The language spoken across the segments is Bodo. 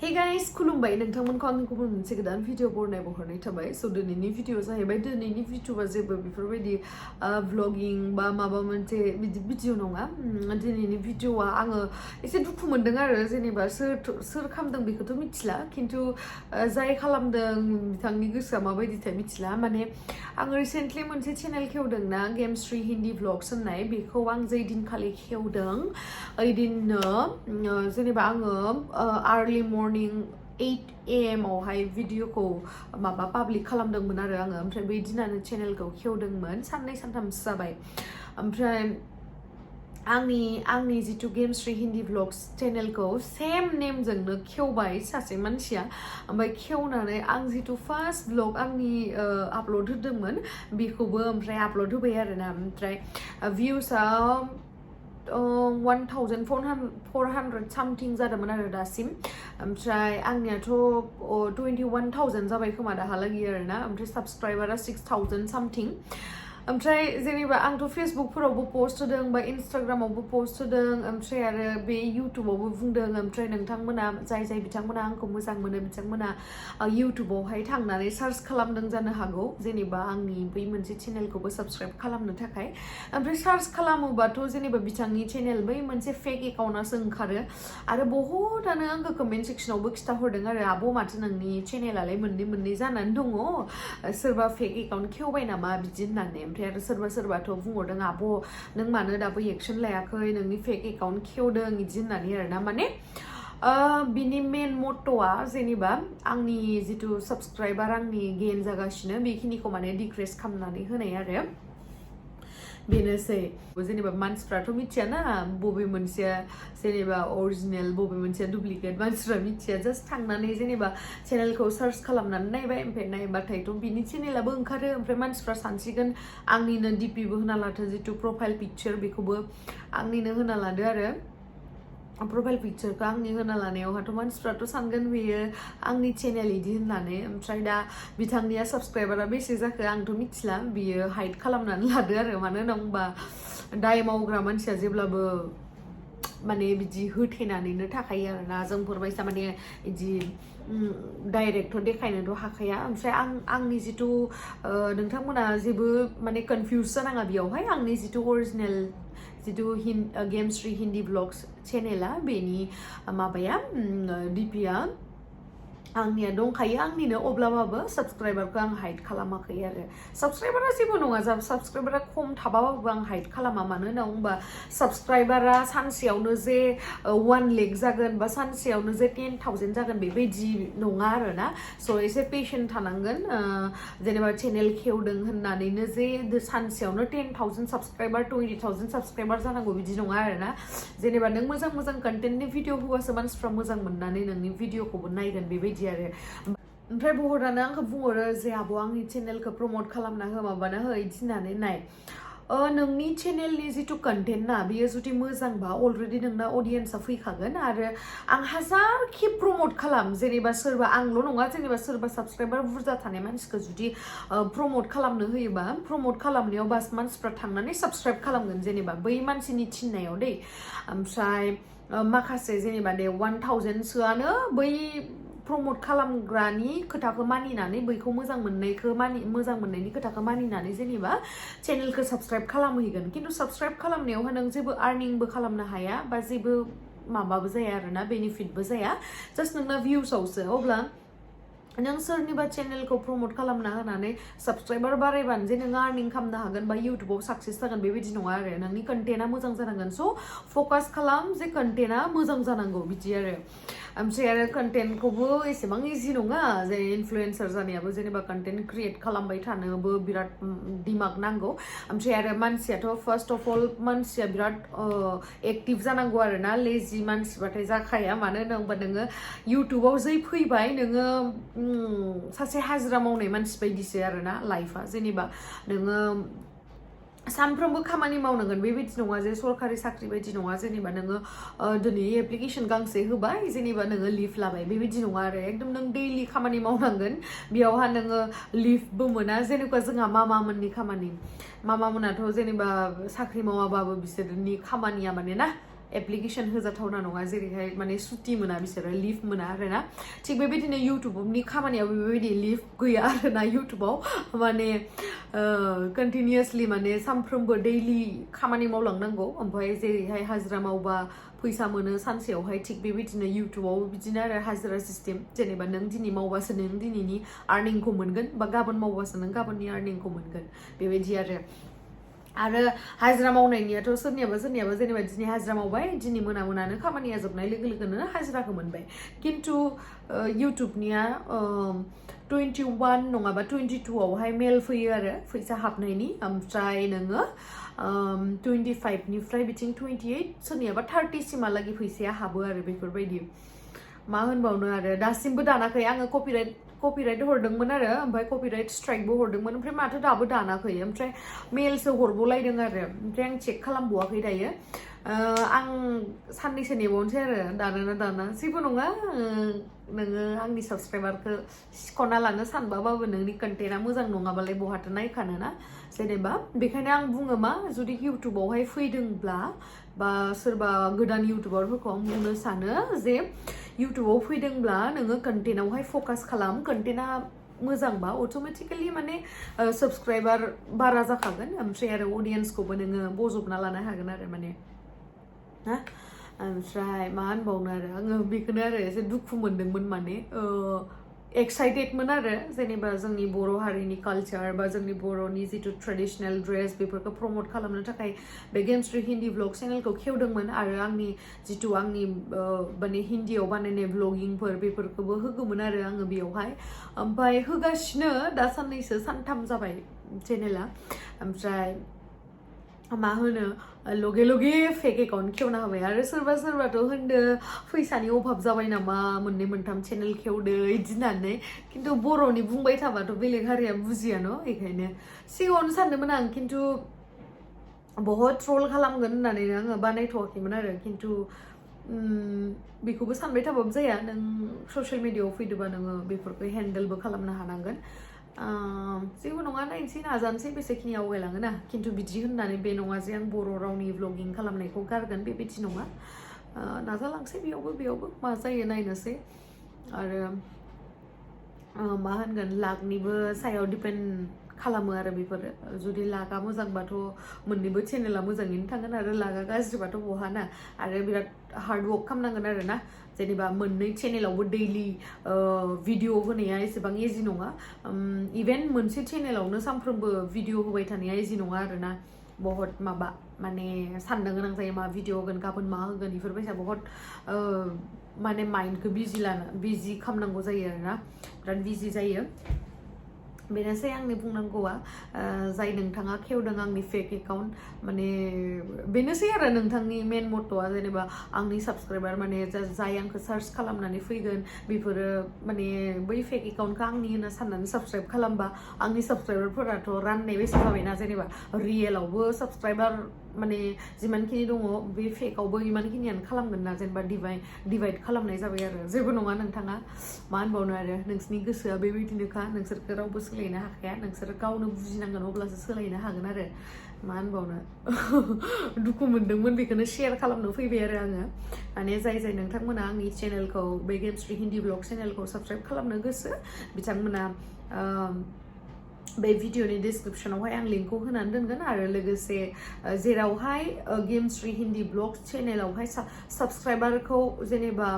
Hey guys, खुलुमबाय नोंथांमोनखौ आंनि गुबुन मोनसे गोदान भिडिअ बरनाय थाबाय स' दिनैनि भिडिअ जाहैबाय दिनैनि भिडिअआ जेबो बेफोरबायदि व्लगिं बा माबा मोनसे बिदि भिडिअ नङा दिनैनि भिडिअआ आङो एसे दुखु मोनदों आरो जेनेबा सोर खालामदों बेखौथ' मिथिला खिन्थु जाय खालामदों बिथांनि गोसोआ माबायदिथाय मिथिला माने आं रिसेन्टलि मोनसे चेनेल खेवदों ना गेमस्रि हिन्दी व्लग्स होननाय बेखौ आं जै दिनखालि खेवदों ओइदिननो जेनेबा आङो आर्लि मर्निं 8 AM आवहाय भिडिअखौ माबा पाब्लिक खालामदोंमोन आरो आङो ओमफ्राय बै दिनानो चेनेलखौ खेवदोंमोन साननै सानथामसो जाबाय ओमफ्राय आंनि जितु गेमस्रि हिन्दी व्लग्स चेनेलखौ सेम नेमजोंनो खेवबाय सासे मानसिया ओमफ्राय खेवनानै आं जितु फार्स्ट व्लग आंनि आपल'ड होदोंमोन बेखौबो ओमफ्राय आपल'ड होबाय आरोना ओमफ्राय भिउसआ 1400 सामथिं जादोंमोन आरो दासिम ओमफ्राय आंनियाथ' 21,000 जाबाय खोमा दाहालागै आरोना ओमफ्राय साबस्क्राइबारा 6,000 सामथिं ओमफ्राय जेनेबा आंथ' फेसबुकफोरावबो पोस्ट होदों बा इन्स्टाग्रामावबो पोस्ट होदों ओमफ्राय आरो बे इउटुबावबो बुंदों ओमफ्राय नोंथांमोना जाय बिथांमोना आंखौ मोजां मोनो बिथांमोना इउटुबावहाय थांनानै सार्च खालामदों जानो हागौ जेनेबा आंनि बै मोनसे चेनेलखौबो साबस्क्राइब खालामनो थाखाय ओमफ्राय सार्च खालामोबाथ' जेनेबा बिथांनि चेनेल बै मोनसे फेक एकाउन्टआसो ओंखारो आरो बहुतानो आंखौ कमेन्ट सेक्सनावबो खिथाहरदों आरो आब' माथो नोंनि चेनेलालाय मोननै जानानै दङ सोरबा फेक एकाउन्ट खेवबाय नामा बिदि होननानै ओमफ्राय आरो सोरबाथ' बुंहरदों आब' नों मानो दाबो एक्सन लायाखै नोंनि फेक एकाउन्ट खेवदों बिदि होननानै आरोना माने बिनि मेन मट'आ जेनेबा आंनि जितु साबस्क्राइबार आंनि गेन जागासिनो बेखिनिखौ माने डिक्रिज खालामनानै होनाय आरो बेनोसै जेनेबा मानसिफ्राथ' मिथियाना बबे मोनसेया जेनेबा अरिजिनेल बबे मोनसेया डुप्लिकेट मानसिफ्रा मिथिया जास्ट थांनानै जेनेबा चेनेलखौ सार्च खालामनानै नायबाय ओमफ्राय नायबाथायथ' बिनि चेनेलाबो ओंखारो ओमफ्राय मानसिफ्रा सानसिगोन आंनिनो डिपिबो होना लाथो जितु प्रफाइल पिक्चार बेखौबो आंनिनो होना लादो आरो प्रफाइल पिक्चारखौ आंनि होना लानायावहाथ' मानसिफ्राथ' सानगोन बेयो आंनि चेनेल इदि होननानै ओमफ्राय दा बिथांनिया साबस्क्राइबारा बेसे जाखो आंथ' मिथिला बियो हाइड खालामनानै लादो आरो मानो होनना बुंबा दाय मावग्रा मानसिया जेब्लाबो माने बिदि होथेनानैनो थाखायो आरोना जोंफोरबायसा माने बिदि डाइरेक्ट' देखायनोथ' हाखाया ओमफ्राय आंनि जितु नोंथांमोना जेबो माने कनफिउज जानाङा बेयावहाय आंनि जितु अरिजिनेल जितु गेमस्रि हिन्दी व्लग्स चेनेला बेनि माबाया डिपिया आंनिया दंखायो आंनिनो अब्लाबाबो साबस्क्राइबारखौ आं हाइड खालामाखै आरो साबस्क्राइबारा जेबो नङा साबस्क्राइबारा खम थाबाबाबो आं हाइड खालामा मानो होनना बुंबा साबस्क्राइबारा सानसेयावनो जे 1 लाख जागोन बा सानसेयावनो जे 10,000 जागोन बेबायदि नङा आरोना स' एसे पेशेन्ट थानांगोन जेनेबा चेनेल खेवदों होननानैनो जे सानसेयावनो 10,000 साबस्क्राइबार 20,000 साबस्क्राइबार जानांगौ बिदि नङा आरोना जेनेबा नों मोजां कन्टेन्टनि भिडिअ होबासो मानसिफ्रा मोजां मोननानै नोंनि भिडिअखौबो नायगोन बेबायदि आरो ओमफ्राय बहुतानो आंखौ बुंहरो जे आब' आंनि चेनेलखौ प्रमोट खालामना हो माबाना हो बिदि होननानै नाय नोंनि चेनेलनि जितु कन्टेन्ट ना बेयो जुदि मोजांबा अलरेडि नोंना अडियन्सआ फैखागोन आरो आं हाजारखि प्रमोट खालाम जेनेबा सोरबा आंल' नङा जेनेबा सोरबा साबस्क्राइबार बुरजा थानाय मानसिखौ जुदि प्रमोट खालामनो होयोबा प्रमोट खालामनायाव बास मानसिफ्रा थांनानै साबस्क्राइब खालामगोन जेनेबा बै मानसिनि थिननायाव दै ओमफ्राय माखासे जेनेबा दे 1,000 सोआनो बै प्रमोट खालामग्रानि खोथाखौ मानिनानै बैखौ मोजां मोननायनि खोथाखौ मानिनानै जेनेबा चेनेलखौ साबस्क्राइब खालामहैगोन खिन्थु साबस्क्राइब खालामनायावहा नों जेबो आर्निंबो खालामनो हाया बा जेबो माबाबो जाया आरोना बेनिफिटबो जाया जास्ट नोंना भिउसावसो अब्ला नों सोरनिबा चेनेलखौ प्रमोट खालामना होनानै साबस्क्राइबार बारायबानो जे नोङो आर्निं खालामनो हागोन बा इउटुबाव साक्सेस जागोन बेबायदि नङा आरो नोंनि कन्टेन्टआ मोजां जानांगोन स' फकास खालाम जे कन्टेन्टआ मोजां जानांगौ बिदि आरो ओमफ्राय आरो कन्टेन्टखौबो एसेबां इजि नङा जे इनफ्लुएन्सार जानायाबो जेनेबा कन्टेन्ट क्रिएट खालामबाय थानोबो बिराद दिमाग नांगौ ओमफ्राय आरो मानसियाथ' फार्स्ट अफ अल मानसिया बिराद एक्टिभ जानांगौ आरोना लेजि मानसिबाथाय जाखाया मानो होनना बुंबा नोङो इउटुबाव जै फैबाय नोङो सासे हाजिरा मावनाय मानसि बायदिसो आरोना लाइफआ जेनेबा नोङो सानफ्रोमबो खामानि मावनांगोन बेबायदि नङा जे सरकारि साख्रि बायदि नङा जेनेबा नोङो दिनै एप्लिकेसन गांसे होबाय जेनेबा नोङो लिभ लाबाय बेबायदि नङा आरो एकदम नों दैलि खामानि मावनांगोन बेयावहा नोङो लिभबो मोना जेनेबा जोंहा मामामोननि खामानि मामामोनाथ' जेनेबा साख्रि मावाबाबो बिसोरनि खामानिया माने ना एप्लिकेशन होजाथावना नङा जेरैहाय माने सुटि मोना बिसोरो लिभ मोना आरोना थिग बेबायदिनो इउटुबनि खामानियाव बेबायदि लिभ गैया आरोना इउटुबाव माने कन्टिनिउसलि माने सानफ्रोमबो दैलि खामानि मावलांनांगौ ओमफ्राय जेरैहाय हाजिरा मावबा फैसा मोनो सानसेयावहाय थिग बेबायदिनो इउटुबाव बिदिनो आरो हाजिरा सिस्टेम जेनेबा नों दिनै मावबासो नों दिनैनि आर्निंखौ मोनगोन बा गाबोन मावबासो नों गाबोननि आर्निंखौ मोनगोन बेबायदि आरो हाजिरा मावनायनियाथ' सोरनियाबा जेनेबा दिनै हाजिरा मावबाय दिनै मोनानो खामानिया जोबनाय लोगो लोगोनो हाजिराखौ मोनबाय खिन्थु इउटुबनिया 21 नङाबा 22आवहाय मेल फैयो आरो फैसा हाबनायनि ओमफ्राय नोङो 25निफ्राय बिथिं 28 सोरनियाबा 30 सिमहालागै फैसाया हाबो आरो बेफोरबायदि मा होनबावनो आरो दासिमबो दानाखै आङो कपिराइट हरदोंमोन आरो ओमफ्राय कपिराइट स्ट्राइकबो हरदोंमोन ओमफ्राय माथो दाबो दानाखै ओमफ्राय मेलसो हरबावलायदों आरो ओमफ्राय आं चेक खालामबावाखै दायो आं साननैसो नेबावनोसै आरो दाना जेबो नङा नोङो आंनि साबसक्राइबारखौ सिख'ना लानो सानबाबाबो नोंनि कन्टेन्टआ मोजां नङाबालाय बहाथो नायखानो ना जेनेबा बेखायनो आं बुङो मा जुदि इउटुबावहाय फैदोंब्ला बा सोरबा गोदान इउटुबारफोरखौ आं बुंनो सानो जे इउटुबाव फैदोंब्ला नोङो कन्टेन्टआवहाय फकास खालाम कन्टेन्टआ मोजांबा अट'मेटिकेलि माने साबसक्राइबार बारा जाखागोन ओमफ्राय आरो अडियन्सखौबो नोङो बजबना लानो हागोन आरो माने ना ओमफ्राय मा होनबावनो आरो आङो बेखौनो आरो एसे दुखु मोनदोंमोन माने एक्साइटेडमोन आरो जेनेबा जोंनि बर' हारिनि कालचार बा जोंनि बर'नि जिथु ट्रेडिसनेल ड्रेस बेफोरखौ प्रमोट खालामनो थाखाय बे गेमस्रि हिन्दी ब्लग चेनेलखौ खेवदोंमोन आरो आंनि माने हिन्दीयाव बानायनाय ब्लगिंफोर बेफोरखौबो होगौमोन आरो आङो बेयावहाय ओमफ्राय होगासिनो दा साननैसो सानथाम जाबाय चेनेला ओमफ्राय मा होनो लगे लगे फेक एकाउन्ट खेवना होबाय आरो सोरबाथ' होनदो फैसानि अभाब जाबाय नामा मोननै मोनथाम चेनेल खेवदो इदि होननानै खिन्थु बर'नि बुंबाय थाबाथ' बेलेग हारिया बुजिया न' बेखायनो सिगाङावनो सानदोंमोन आं खिन्थु बहुत ट्रल खालामगोन होननानै आङो बानायथ'वाखैमोन आरो खिन्थु बेखौबो सानबाय थाबाबो जाया नों ससियेल मिडियायाव फैदोंबा नोङो बेफोरखौ हेन्डेलबो खालामनो हानांगोन जेबो नङा नायनोसै नाजानोसै बेसेखिनि आवगायलाङो ना खिन्थु बिदि होननानै बे नङा जे आं बर' रावनि ब्लगिं खालामनायखौ गारगोन बेबायदि नङा नाजालांसै बेयावबो मा जायो नायनोसै आरो मा होनगोन लाकनिबो सायाव डिपेन्ड खालामो आरो बेफोरो जुदि लाका मोजांबाथ' मोननैबो चेनेला मोजाङैनो थांगोन आरो लाका गाज्रिबाथ' बहा ना आरो बिराद हार्ड वर्क खालामनांगोन आरो ना जेनेबा मोननै चेनेलावबो दैलि भिडिअ होनाया एसेबां इजि नङा इभेन मोनसे चेनेलावनो सानफ्रोमबो भिडिअ होबाय थानाया इजि नङा आरोना बहुत माबा माने साननो गोनां जायो मा भिडिअ होगोन गाबोन मा होगोन बेफोरबायसा बहुत माने माइन्डखौ बिजि खालामनांगौ जायो आरोना बिराद बिजि जायो बेनोसै आंनि बुंनांगौआ जाय नोंथाङा खेवदों आंनि फेक एकाउन्ट माने बेनोसै आरो नोंथांनि मेन मट'आ जेनेबा आंनि साबसक्राइबार माने जाय आंखौ सार्च खालामनानै फैगोन बेफोरो माने बै फेक एकाउन्टखौ आंनि होनना साननानै साबसक्राइब खालामबा आंनि साबसक्राइबारफोराथ' राननाय बेसे जाबायना जेनेबा रियेलावबो साबसक्राइबार माने जिमानखिनि दङ बे फेकआवबो इमानखिनियानो खालामगोन ना जेनेबा डिभाइड खालामनाय जाबाय आरो जेबो नङा नोंथाङा मा होनबावनो आरो नोंसिनि गोसोआ बेबायदिनोखा नोंसोरखौ रावबो सोलायनो हाखाया नोंसोर गावनो बुजिनांगोन अब्लासो सोलायनो हागोन आरो मा होनबावनो दुखु मोनदोंमोन बेखौनो शेयार खालामनो फैबाय आरो आङो माने जाय नोंथांमोना आंनि चेनेलखौ बे गेमस्रि हिन्दी ब्लग चेनेलखौ साबसक्राइब खालामनो गोसो बिथांमोना बे भिडिअनि डिसक्रिपसनावहाय आं लिंकखौ होनानै दोनगोन आरो लोगोसे जेरावहाय गेमस्रि हिन्दी ब्लग चेनेलावहाय साबसक्राइबारखौ जेनेबा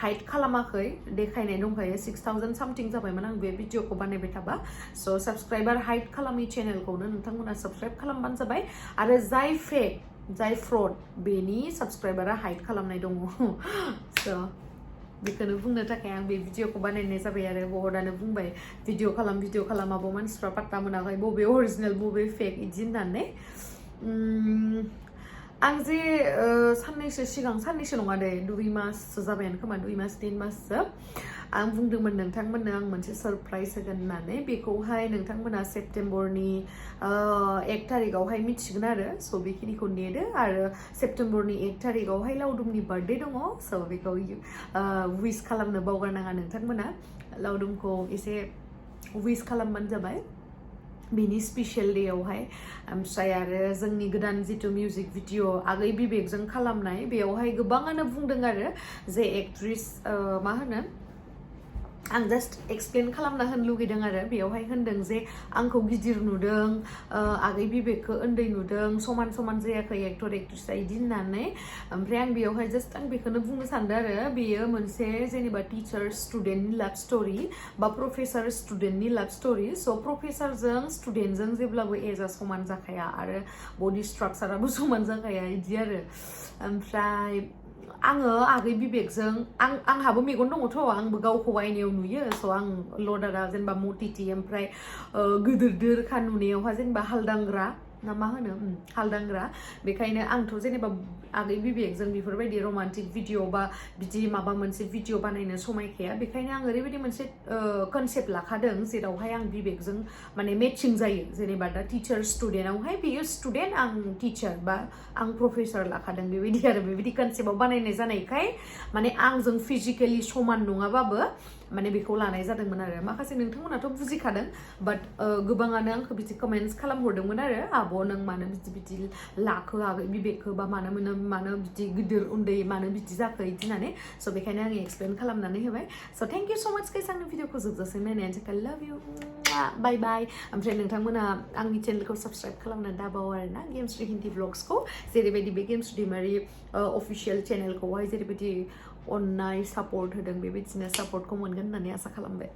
हाइड खालामाखै देखायनाय दंखायो 6000 सामथिं जाबायमोन आं बे भिडिअखौ बानायबाय थाबा स' साबसक्राइबार हाइड खालामै चेनेलखौनो नोंथांमोना साबसक्राइब खालामबानो जाबाय आरो जाय फ्रड बेनि साबसक्राइबारा हाइड खालामनाय दङ स' बेखौनो बुंनो थाखाय आं बे भिडिअखौ बानायनाय जाबाय आरो बहुतानो बुंबाय भिडिअ खालामाबो मानसिफ्रा पात्ता मोनाखै बबे अरिजिनेल बबे फेक इदि होननानै आं जे साननैसो नङा दे 2 माससो जाबायानो खोमा 2 मास 3 माससो आं बुंदोंमोन नोंथांमोननो आं मोनसे सरप्राइज होगोन होननानै बेखौहाय नोंथांमोना सेप्टेम्बरनि 1 तारिखआवहाय मिथिगोन आरो स' बेखिनिखौ नेदो आरो सेप्टेम्बरनि 1 तारिखआवहाय लावदुमनि बार्थडे दङ स' बेखौ विश खालामनो बावगारनाङा नोंथांमोना लावदुमखौ एसे विश खालामबानो जाबाय बेनि स्पेशल डेआवहाय ओमफ्राय आरो जोंनि गोदान जिथु मिउजिक भिडिअ आगै बिबेकजों खालामनाय बेयावहाय गोबाङानो बुंदों आरो जे एक्ट्रिस मा होनो आं जास्ट एक्सप्लेन खालामना होनो लुगैदों आरो बेयावहाय होनदों जे आंखौ गिदिर नुदों आगै बिबेकखौ उन्दै नुदों समान समान जायाखै एक्टर एक्ट्रिसआ इदि होननानै ओमफ्राय आं बेयावहाय जास्ट आं बेखौनो बुंनो सानदों आरो बेयो मोनसे जेनेबा टिचार स्टुडेन्टनि लाभ स्ट'रि बा प्रफेसार स्टुडेन्टनि लाभ स्ट'रि स' प्रफेसारजों स्टुडेन्टजों जेब्लाबो एजआ समान जाखाया आरो बडि स्ट्राक्चाराबो समान जाखाया इदि आरो ओमफ्राय आङो आगै बिबेकजों आंहाबो मेगन दङथ' आंबो गावखौ आयनायाव नुयो स' आं लदारा जेनेबा मटिटि ओमफ्राय गिदिर दोरखा नुनायावहा जेनेबा हालदांग्रा ना मा होनो हालदांग्रा बेखायनो आंथ' जेनेबा आगै बिबेकजों बेफोरबायदि रमान्टिक भिडिअ बा बिदि माबा मोनसे भिडिअ बानायनो समायखाया बेखायनो आं ओरैबायदि मोनसे कनसेप्ट लाखादों जेरावहाय आं बिबेकजों माने मेचिं जायो जेनेबा दा टिचार स्टुडेन्टआवहाय बेयो स्टुडेन्ट आं टिचार बा आं प्रफेसार लाखादों बेबायदि आरो बेबायदि कनसेप्टआव बानायनाय जानायखाय माने आंजों फिजिकेलि समान नङाबाबो माने बेखौ लानाय जादोंमोन आरो माखासे नोंथांमोनाथ' बुजिखादों बाट गोबाङानो आंखौ बिदि कमेन्ट्स खालामहरदोंमोन आरो आब' नों मानो बिदि लाखो आगै बिबेकखौ बा मानो बिदि गिदिर उन्दै मानो बिदि जाखो बिदि होननानै स' बेखायनो आं एक्सप्लेन खालामनानै होबाय स' थेंक इउ स' माच गाइस आंनि भिडिअखौ जोबजासिम नायनायनि थाखाय लाभ इउ बाय बाय ओमफ्राय नोंथांमोना आंनि चेनेलखौ साबस्क्राइब खालामनानै दाबाव आरोना गेमस्रि हिन्दी ब्लग्सखौ जेरैबायदि बे गेमस्रि दैमारि अफिसियेल चेनेलखौहाय जेरैबायदि अननाय सापर्ट होदों बेबायदिनो सापर्टखौ मोनगोन होननानै आसा खालामबाय